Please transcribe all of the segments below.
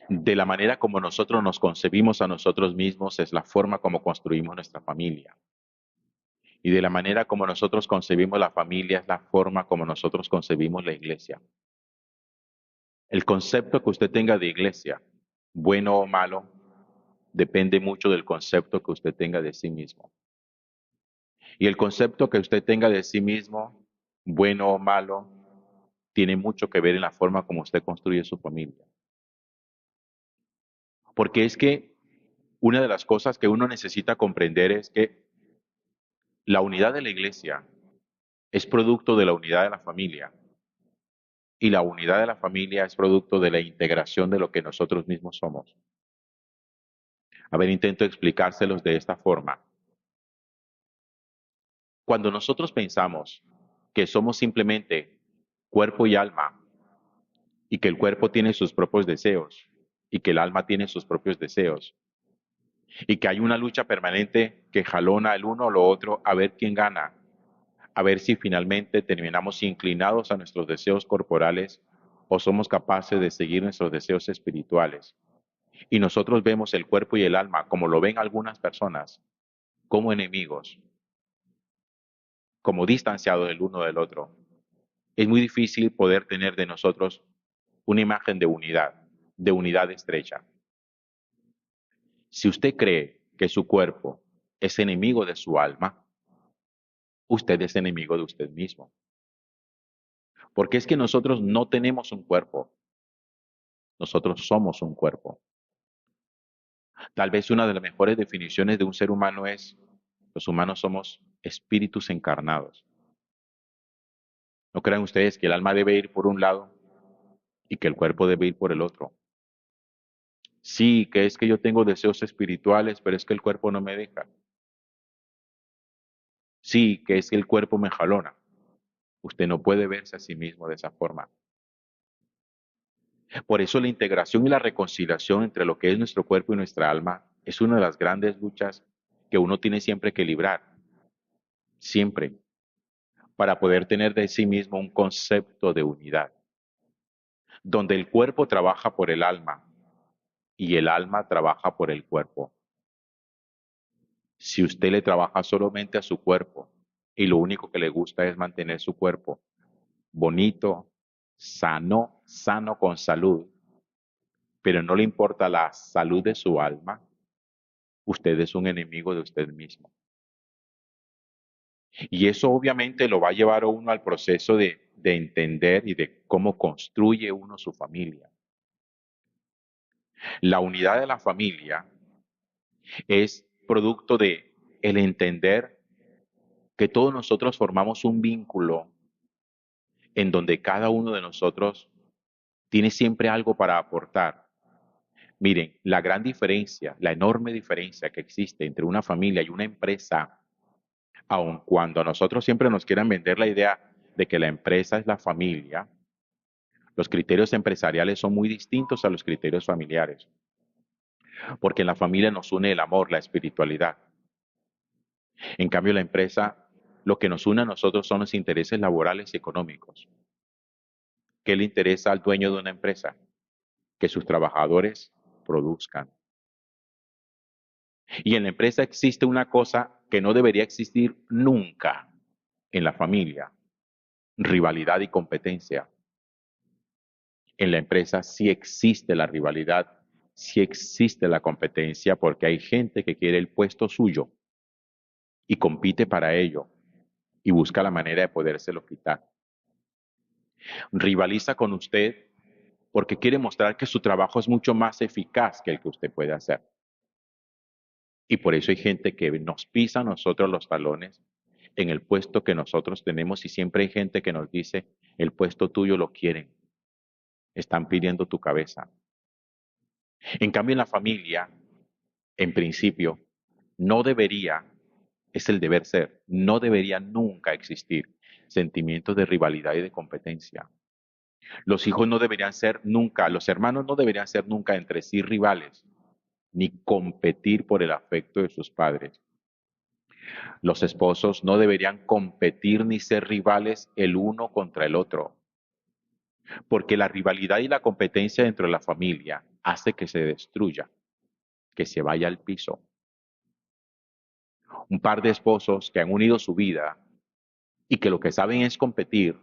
De la manera como nosotros nos concebimos a nosotros mismos es la forma como construimos nuestra familia. Y de la manera como nosotros concebimos la familia es la forma como nosotros concebimos la iglesia. El concepto que usted tenga de iglesia, bueno o malo, depende mucho del concepto que usted tenga de sí mismo. Y el concepto que usted tenga de sí mismo, bueno o malo, tiene mucho que ver en la forma como usted construye su familia. Porque es que una de las cosas que uno necesita comprender es que la unidad de la iglesia es producto de la unidad de la familia. Y la unidad de la familia es producto de la integración de lo que nosotros mismos somos. A ver, intento explicárselos de esta forma. Cuando nosotros pensamos que somos simplemente cuerpo y alma, y que el cuerpo tiene sus propios deseos, y que el alma tiene sus propios deseos, y que hay una lucha permanente que jalona el uno o lo otro a ver quién gana, a ver si finalmente terminamos inclinados a nuestros deseos corporales o somos capaces de seguir nuestros deseos espirituales. Y nosotros vemos el cuerpo y el alma, como lo ven algunas personas, como enemigos, como distanciados el uno del otro. Es muy difícil poder tener de nosotros una imagen de unidad estrecha. Si usted cree que su cuerpo es enemigo de su alma, usted es enemigo de usted mismo. Porque es que nosotros no tenemos un cuerpo, nosotros somos un cuerpo. Tal vez una de las mejores definiciones de un ser humano es, los humanos somos espíritus encarnados. ¿No creen ustedes que el alma debe ir por un lado y que el cuerpo debe ir por el otro? Sí, que es que yo tengo deseos espirituales, pero es que el cuerpo no me deja. Sí, que es que el cuerpo me jalona. Usted no puede verse a sí mismo de esa forma. Por eso la integración y la reconciliación entre lo que es nuestro cuerpo y nuestra alma es una de las grandes luchas que uno tiene siempre que librar, siempre, para poder tener de sí mismo un concepto de unidad, donde el cuerpo trabaja por el alma y el alma trabaja por el cuerpo. Si usted le trabaja solamente a su cuerpo y lo único que le gusta es mantener su cuerpo bonito, sano con salud, pero no le importa la salud de su alma, usted es un enemigo de usted mismo. Y eso obviamente lo va a llevar a uno al proceso de entender y de cómo construye uno su familia. La unidad de la familia es producto de el entender que todos nosotros formamos un vínculo en donde cada uno de nosotros tiene siempre algo para aportar. Miren, la gran diferencia, la enorme diferencia que existe entre una familia y una empresa, aun cuando a nosotros siempre nos quieran vender la idea de que la empresa es la familia, los criterios empresariales son muy distintos a los criterios familiares, porque en la familia nos une el amor, la espiritualidad. En cambio, la empresa, lo que nos une a nosotros son los intereses laborales y económicos. ¿Qué le interesa al dueño de una empresa? Que sus trabajadores produzcan. Y en la empresa existe una cosa que no debería existir nunca en la familia, rivalidad y competencia. En la empresa sí existe la rivalidad, sí existe la competencia porque hay gente que quiere el puesto suyo y compite para ello y busca la manera de podérselo quitar. Rivaliza con usted porque quiere mostrar que su trabajo es mucho más eficaz que el que usted puede hacer. Y por eso hay gente que nos pisa a nosotros los talones en el puesto que nosotros tenemos y siempre hay gente que nos dice, el puesto tuyo lo quieren, están pidiendo tu cabeza. En cambio, en la familia, en principio, no debería, es el deber ser, no debería nunca existir sentimientos de rivalidad y de competencia. Los hijos no deberían ser nunca, los hermanos no deberían ser nunca entre sí rivales, ni competir por el afecto de sus padres. Los esposos no deberían competir ni ser rivales el uno contra el otro, porque la rivalidad y la competencia dentro de la familia hace que se destruya, que se vaya al piso. Un par de esposos que han unido su vida y que lo que saben es competir,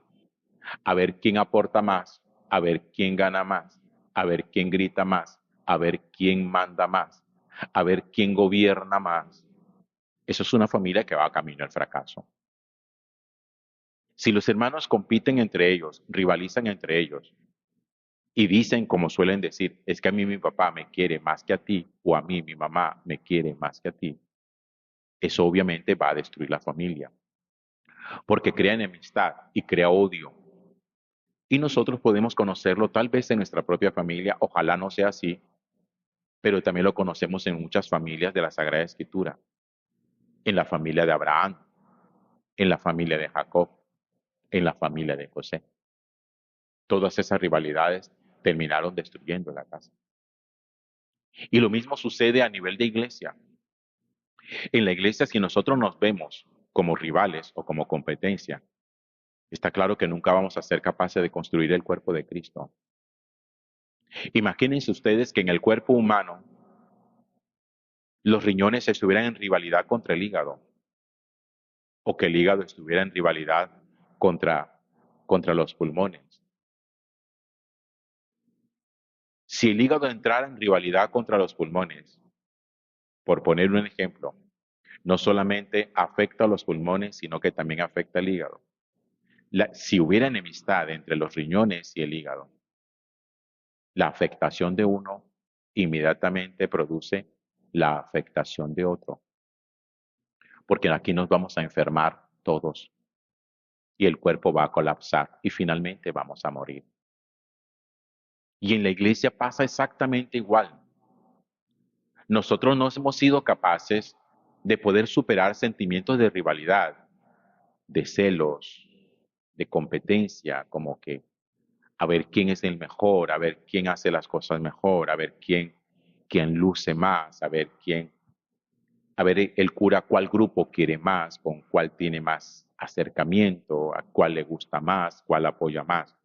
a ver quién aporta más, a ver quién gana más, a ver quién grita más, a ver quién manda más, a ver quién gobierna más. Eso es una familia que va camino al fracaso. Si los hermanos compiten entre ellos, rivalizan entre ellos y dicen, como suelen decir, es que a mí mi papá me quiere más que a ti o a mí mi mamá me quiere más que a ti, eso obviamente va a destruir la familia porque crea enemistad y crea odio. Y nosotros podemos conocerlo tal vez en nuestra propia familia, ojalá no sea así, pero también lo conocemos en muchas familias de la Sagrada Escritura, en la familia de Abraham, en la familia de Jacob, en la familia de José. Todas esas rivalidades terminaron destruyendo la casa. Y lo mismo sucede a nivel de iglesia. En la iglesia, si nosotros nos vemos como rivales o como competencia, está claro que nunca vamos a ser capaces de construir el cuerpo de Cristo. Imagínense ustedes que en el cuerpo humano los riñones estuvieran en rivalidad contra el hígado o que el hígado estuviera en rivalidad contra los pulmones. Si el hígado entrara en rivalidad contra los pulmones, por poner un ejemplo, no solamente afecta a los pulmones, sino que también afecta al hígado. Si hubiera enemistad entre los riñones y el hígado, la afectación de uno inmediatamente produce la afectación de otro, porque aquí nos vamos a enfermar todos y el cuerpo va a colapsar y finalmente vamos a morir. Y en la iglesia pasa exactamente igual. Nosotros no hemos sido capaces de poder superar sentimientos de rivalidad, de celos, de competencia, como que a ver quién es el mejor, a ver quién hace las cosas mejor, a ver quién luce más, a ver el cura cuál grupo quiere más, con cuál tiene más acercamiento, a cuál le gusta más, cuál apoya más.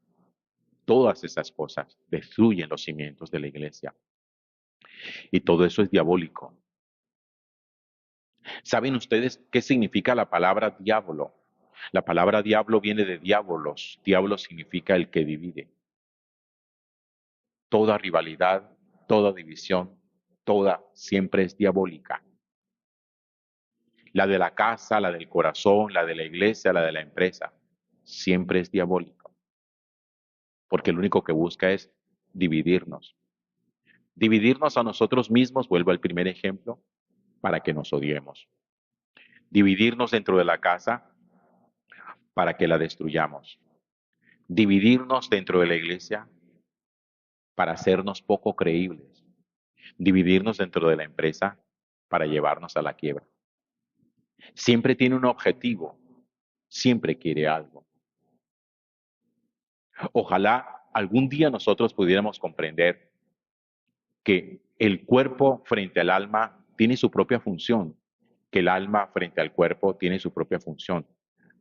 Todas esas cosas destruyen los cimientos de la iglesia. Y todo eso es diabólico. ¿Saben ustedes qué significa la palabra diablo? La palabra diablo viene de diabolos. Diablo significa el que divide. Toda rivalidad, toda división, toda siempre es diabólica. La de la casa, la del corazón, la de la iglesia, la de la empresa, siempre es diabólica. Porque lo único que busca es dividirnos. Dividirnos a nosotros mismos, vuelvo al primer ejemplo, para que nos odiemos. Dividirnos dentro de la casa para que la destruyamos. Dividirnos dentro de la iglesia para hacernos poco creíbles. Dividirnos dentro de la empresa para llevarnos a la quiebra. Siempre tiene un objetivo, siempre quiere algo. Ojalá algún día nosotros pudiéramos comprender que el cuerpo frente al alma tiene su propia función, que el alma frente al cuerpo tiene su propia función,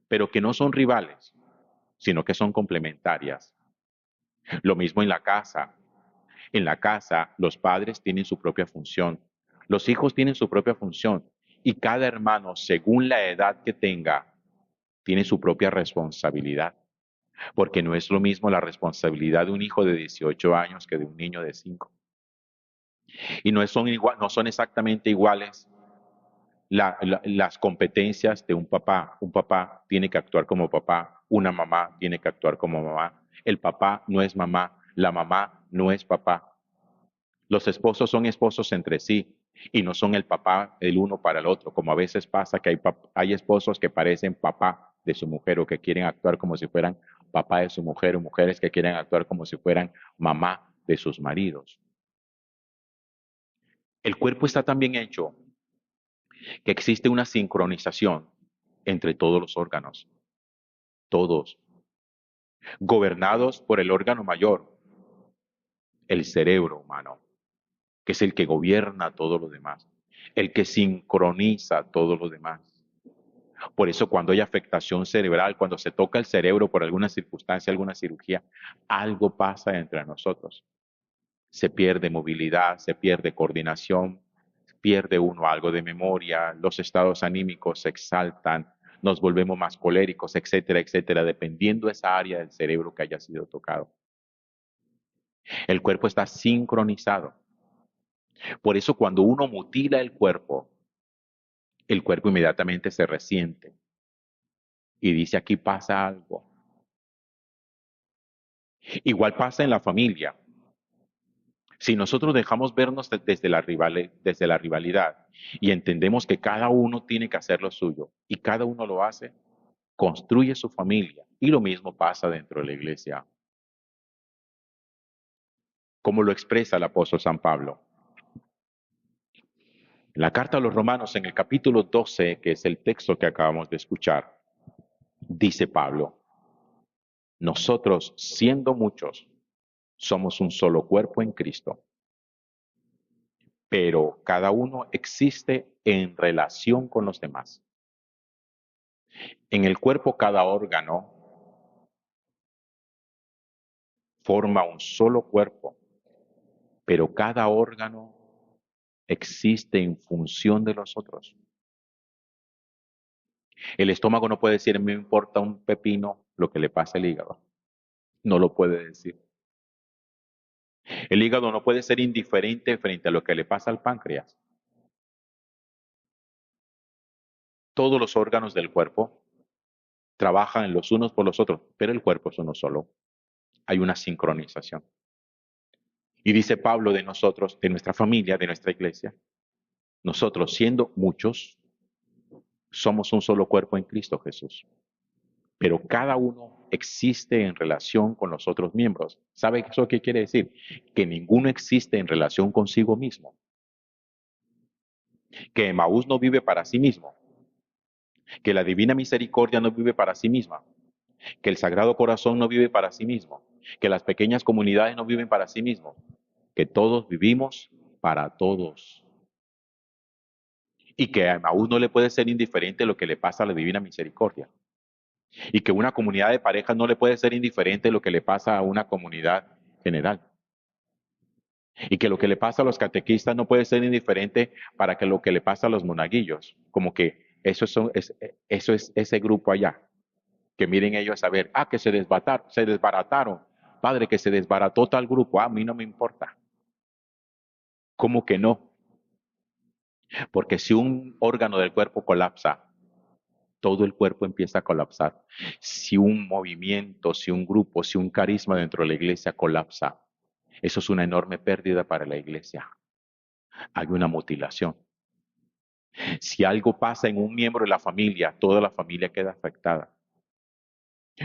pero que no son rivales, sino que son complementarias. Lo mismo en la casa. En la casa, los padres tienen su propia función, los hijos tienen su propia función y cada hermano, según la edad que tenga, tiene su propia responsabilidad. Porque no es lo mismo la responsabilidad de un hijo de 18 años que de un niño de 5. Y no son exactamente iguales las competencias de un papá. Un papá tiene que actuar como papá, una mamá tiene que actuar como mamá. El papá no es mamá, la mamá no es papá. Los esposos son esposos entre sí y no son el papá el uno para el otro, como a veces pasa que hay esposos que parecen papá de su mujer o que quieren actuar como si fueran papá de su mujer o mujeres que quieren actuar como si fueran mamá de sus maridos. El cuerpo está tan bien hecho que existe una sincronización entre todos los órganos, todos, gobernados por el órgano mayor, el cerebro humano, que es el que gobierna todo lo demás, el que sincroniza todo lo demás. Por eso cuando hay afectación cerebral, cuando se toca el cerebro por alguna circunstancia, alguna cirugía, algo pasa entre nosotros. se pierde movilidad, se pierde coordinación, pierde uno algo de memoria, los estados anímicos se exaltan, nos volvemos más coléricos, etcétera, etcétera, dependiendo de esa área del cerebro que haya sido tocado. El cuerpo está sincronizado. Por eso cuando uno mutila el cuerpo inmediatamente se resiente y dice aquí pasa algo. Igual pasa en la familia. Si nosotros dejamos vernos desde la rivalidad y entendemos que cada uno tiene que hacer lo suyo y cada uno lo hace, construye su familia. Y lo mismo pasa dentro de la iglesia. Como lo expresa el apóstol San Pablo. En la carta a los Romanos, en el capítulo 12, que es el texto que acabamos de escuchar, dice Pablo, nosotros, siendo muchos, somos un solo cuerpo en Cristo, pero cada uno existe en relación con los demás. En el cuerpo cada órgano forma un solo cuerpo, pero cada órgano existe en función de los otros. El estómago no puede decir, me importa un pepino lo que le pasa al hígado. No lo puede decir. El hígado no puede ser indiferente frente a lo que le pasa al páncreas. Todos los órganos del cuerpo trabajan los unos por los otros, pero el cuerpo es uno solo. Hay una sincronización. Y dice Pablo de nosotros, de nuestra familia, de nuestra iglesia, nosotros siendo muchos, somos un solo cuerpo en Cristo Jesús. Pero cada uno existe en relación con los otros miembros. ¿Sabe eso qué quiere decir? Que ninguno existe en relación consigo mismo. Que Emaús no vive para sí mismo. Que la divina misericordia no vive para sí misma. Que el Sagrado Corazón no vive para sí mismo. Que las pequeñas comunidades no viven para sí mismos. Que todos vivimos para todos. Y que a Emaús no le puede ser indiferente lo que le pasa a la divina misericordia. Y que una comunidad de parejas no le puede ser indiferente lo que le pasa a una comunidad general. Y que lo que le pasa a los catequistas no puede ser indiferente para que lo que le pasa a los monaguillos. Como que eso es ese grupo allá. Que miren ellos a ver, que se desbarataron. Padre, que se desbarató tal grupo. A mí no me importa. ¿Cómo que no? Porque si un órgano del cuerpo colapsa, todo el cuerpo empieza a colapsar. Si un movimiento, si un grupo, si un carisma dentro de la iglesia colapsa, eso es una enorme pérdida para la iglesia. Hay una mutilación. Si algo pasa en un miembro de la familia, toda la familia queda afectada.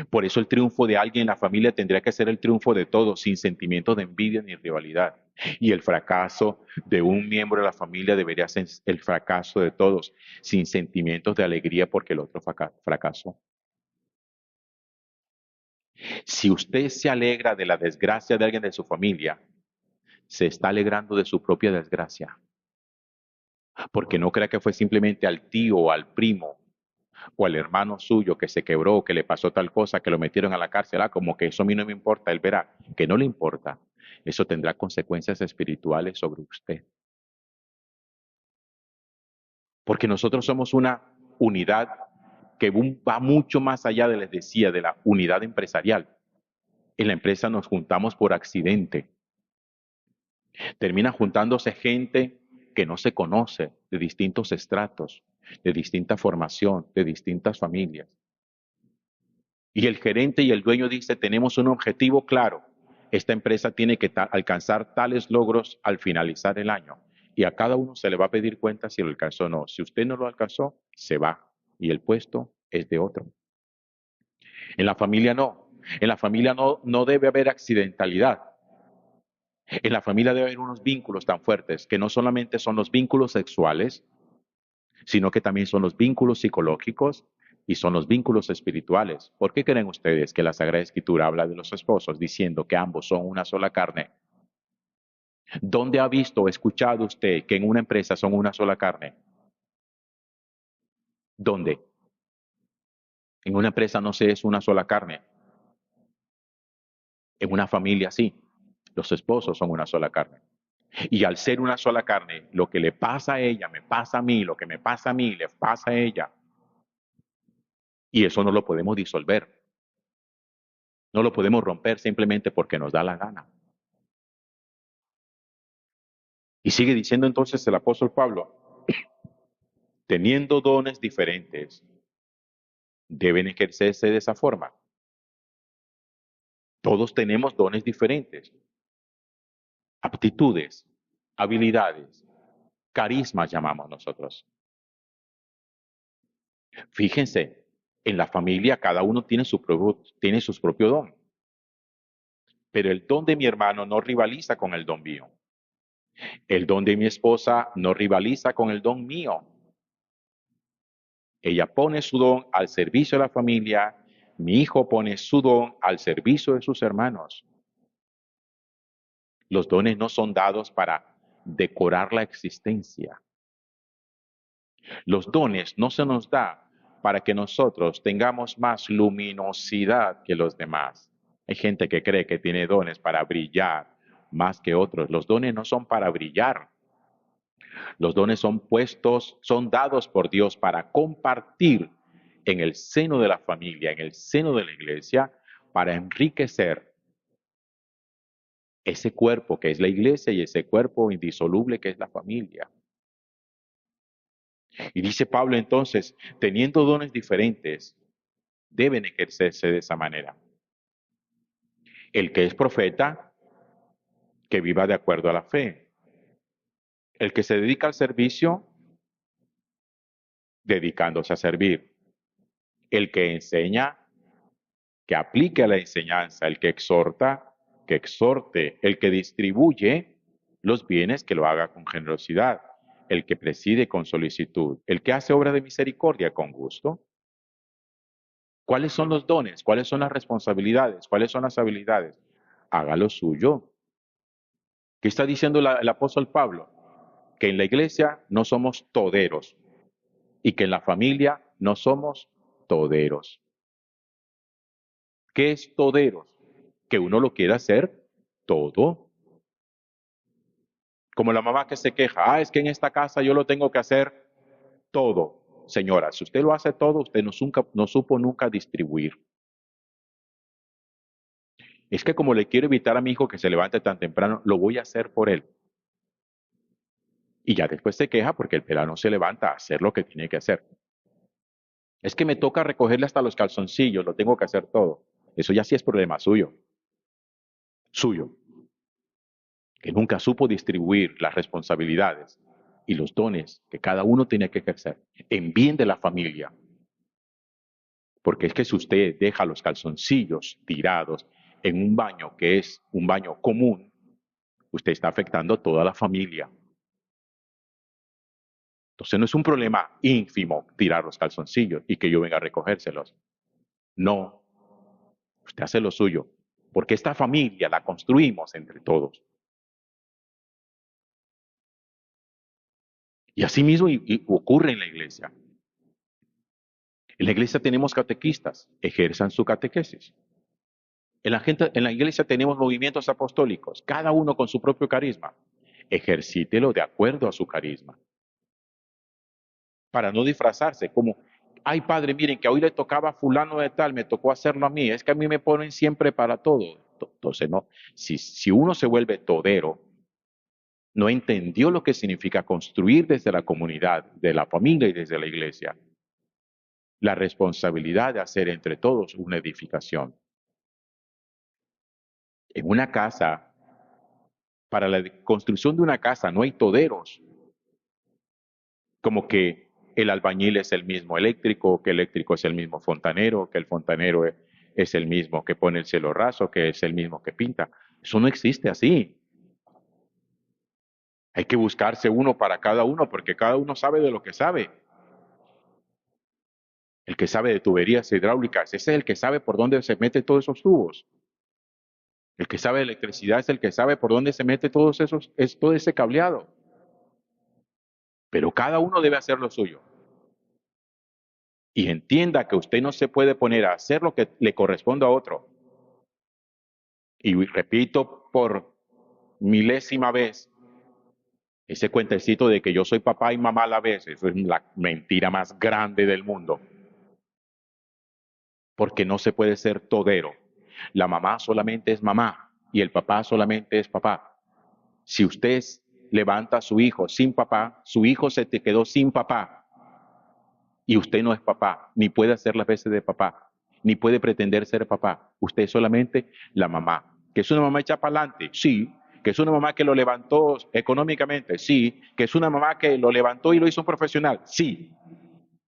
Por eso el triunfo de alguien en la familia tendría que ser el triunfo de todos, sin sentimientos de envidia ni rivalidad. Y el fracaso de un miembro de la familia debería ser el fracaso de todos, sin sentimientos de alegría porque el otro fracasó. Si usted se alegra de la desgracia de alguien de su familia, se está alegrando de su propia desgracia. Porque no crea que fue simplemente al tío o al primo o al hermano suyo que se quebró, que le pasó tal cosa, que lo metieron a la cárcel, como que eso a mí no me importa, él verá que no le importa. Eso tendrá consecuencias espirituales sobre usted. Porque nosotros somos una unidad que va mucho más allá de, les decía, de la unidad empresarial. En la empresa nos juntamos por accidente. Termina juntándose gente que no se conoce, de distintos estratos, de distinta formación, de distintas familias. Y el gerente y el dueño dice, tenemos un objetivo claro. Esta empresa tiene que alcanzar tales logros al finalizar el año. Y a cada uno se le va a pedir cuenta si lo alcanzó o no. Si usted no lo alcanzó, se va. Y el puesto es de otro. En la familia no. En la familia no debe haber accidentalidad. En la familia debe haber unos vínculos tan fuertes que no solamente son los vínculos sexuales, sino que también son los vínculos psicológicos y son los vínculos espirituales. ¿Por qué creen ustedes que la Sagrada Escritura habla de los esposos diciendo que ambos son una sola carne? ¿Dónde ha visto o escuchado usted que en una empresa son una sola carne? ¿Dónde? En una empresa no se es una sola carne. En una familia sí. Los esposos son una sola carne. Y al ser una sola carne, lo que le pasa a ella me pasa a mí, lo que me pasa a mí le pasa a ella. Y eso no lo podemos disolver, no lo podemos romper simplemente porque nos da la gana. Y sigue diciendo entonces el apóstol Pablo, teniendo dones diferentes, deben ejercerse de esa forma. Todos tenemos dones diferentes, aptitudes, habilidades, carismas llamamos nosotros. Fíjense, en la familia cada uno tiene sus propios don, pero el don de mi hermano no rivaliza con el don mío. El don de mi esposa no rivaliza con el don mío. Ella pone su don al servicio de la familia, mi hijo pone su don al servicio de sus hermanos. Los dones no son dados para decorar la existencia. Los dones no se nos da para que nosotros tengamos más luminosidad que los demás. Hay gente que cree que tiene dones para brillar más que otros. Los dones no son para brillar. Los dones son puestos, son dados por Dios para compartir en el seno de la familia, en el seno de la iglesia, para enriquecer ese cuerpo que es la iglesia y ese cuerpo indisoluble que es la familia. Y dice Pablo entonces, teniendo dones diferentes, deben ejercerse de esa manera. El que es profeta, que viva de acuerdo a la fe. El que se dedica al servicio, dedicándose a servir. El que enseña, que aplique a la enseñanza. El que exhorta, que exhorte. El que distribuye los bienes, que lo haga con generosidad. El que preside con solicitud. El que hace obra de misericordia con gusto. ¿Cuáles son los dones? ¿Cuáles son las responsabilidades? ¿Cuáles son las habilidades? Haga lo suyo. ¿Qué está diciendo el apóstol Pablo? Que en la iglesia no somos toderos y que en la familia no somos toderos. ¿Qué es toderos? Que uno lo quiera hacer todo. Como la mamá que se queja, es que en esta casa yo lo tengo que hacer todo. Señora, si usted lo hace todo, usted no supo nunca distribuir. Es que como le quiero evitar a mi hijo que se levante tan temprano, lo voy a hacer por él. Y ya después se queja porque el pelado no se levanta a hacer lo que tiene que hacer. Es que me toca recogerle hasta los calzoncillos, lo tengo que hacer todo. Eso ya sí es problema suyo. Suyo. Que nunca supo distribuir las responsabilidades y los dones que cada uno tenía que ejercer en bien de la familia. Porque es que si usted deja los calzoncillos tirados en un baño que es un baño común, usted está afectando a toda la familia. Entonces no es un problema ínfimo tirar los calzoncillos y que yo venga a recogérselos. No, usted hace lo suyo, porque esta familia la construimos entre todos. Y así mismo ocurre en la iglesia. En la iglesia tenemos catequistas, ejerzan su catequesis. En la iglesia tenemos movimientos apostólicos, cada uno con su propio carisma. Ejercítelo de acuerdo a su carisma. Para no disfrazarse, como, ay padre, miren que hoy le tocaba a fulano de tal, me tocó hacerlo a mí, es que a mí me ponen siempre para todo. Entonces, no, si uno se vuelve todero, no entendió lo que significa construir desde la comunidad, de la familia y desde la iglesia, la responsabilidad de hacer entre todos una edificación. En una casa, para la construcción de una casa no hay toderos, como que el albañil es el mismo eléctrico, que el eléctrico es el mismo fontanero, que el fontanero es el mismo que pone el cielo raso, que es el mismo que pinta. Eso no existe así. Hay que buscarse uno para cada uno porque cada uno sabe de lo que sabe. El que sabe de tuberías hidráulicas, ese es el que sabe por dónde se meten todos esos tubos. El que sabe de electricidad es el que sabe por dónde se mete todo ese cableado. Pero cada uno debe hacer lo suyo. Y entienda que usted no se puede poner a hacer lo que le corresponde a otro. Y repito, por milésima vez ese cuentecito de que yo soy papá y mamá a la vez, eso es la mentira más grande del mundo, porque no se puede ser todero. La mamá solamente es mamá y el papá solamente es papá. Si usted levanta a su hijo sin papá, su hijo se te quedó sin papá y usted no es papá, ni puede hacer las veces de papá, ni puede pretender ser papá. Usted es solamente la mamá. ¿Que es una mamá hecha para adelante? Sí. ¿Que es una mamá que lo levantó económicamente? Sí. ¿Que es una mamá que lo levantó y lo hizo un profesional? Sí.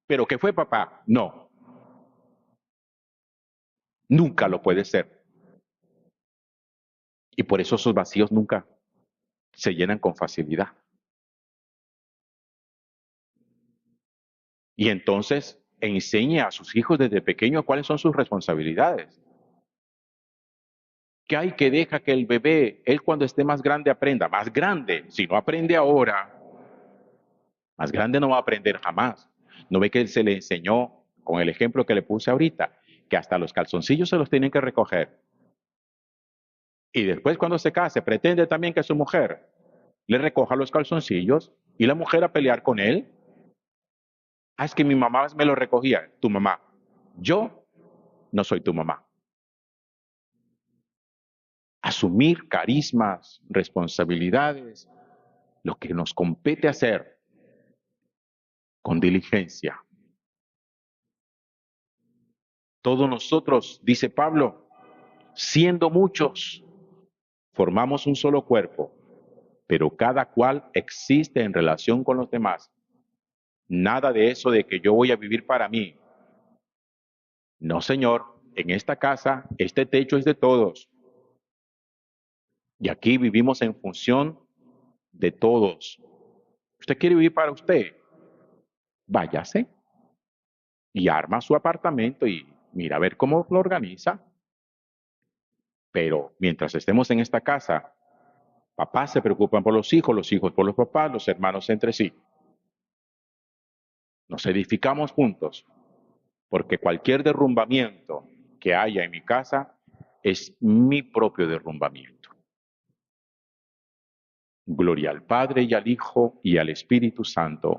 ¿Pero que fue papá? No. Nunca lo puede ser. Y por eso esos vacíos nunca se llenan con facilidad. Y entonces enseñe a sus hijos desde pequeños cuáles son sus responsabilidades. ¿Qué hay que deja que el bebé, él cuando esté más grande aprenda? Más grande, si no aprende ahora, más grande no va a aprender jamás. ¿No ve que él se le enseñó, con el ejemplo que le puse ahorita, que hasta los calzoncillos se los tienen que recoger? Y después cuando se case, pretende también que su mujer le recoja los calzoncillos y la mujer a pelear con él. Ah, es que mi mamá me lo recogía, tu mamá. Yo no soy tu mamá. Asumir carismas, responsabilidades, lo que nos compete hacer con diligencia. Todos nosotros, dice Pablo, siendo muchos, formamos un solo cuerpo, pero cada cual existe en relación con los demás. Nada de eso de que yo voy a vivir para mí. No, señor, en esta casa, este techo es de todos. Y aquí vivimos en función de todos. ¿Usted quiere vivir para usted? Váyase y arma su apartamento y mira a ver cómo lo organiza. Pero mientras estemos en esta casa, papás se preocupan por los hijos por los papás, los hermanos entre sí. Nos edificamos juntos, porque cualquier derrumbamiento que haya en mi casa es mi propio derrumbamiento. Gloria al Padre y al Hijo y al Espíritu Santo.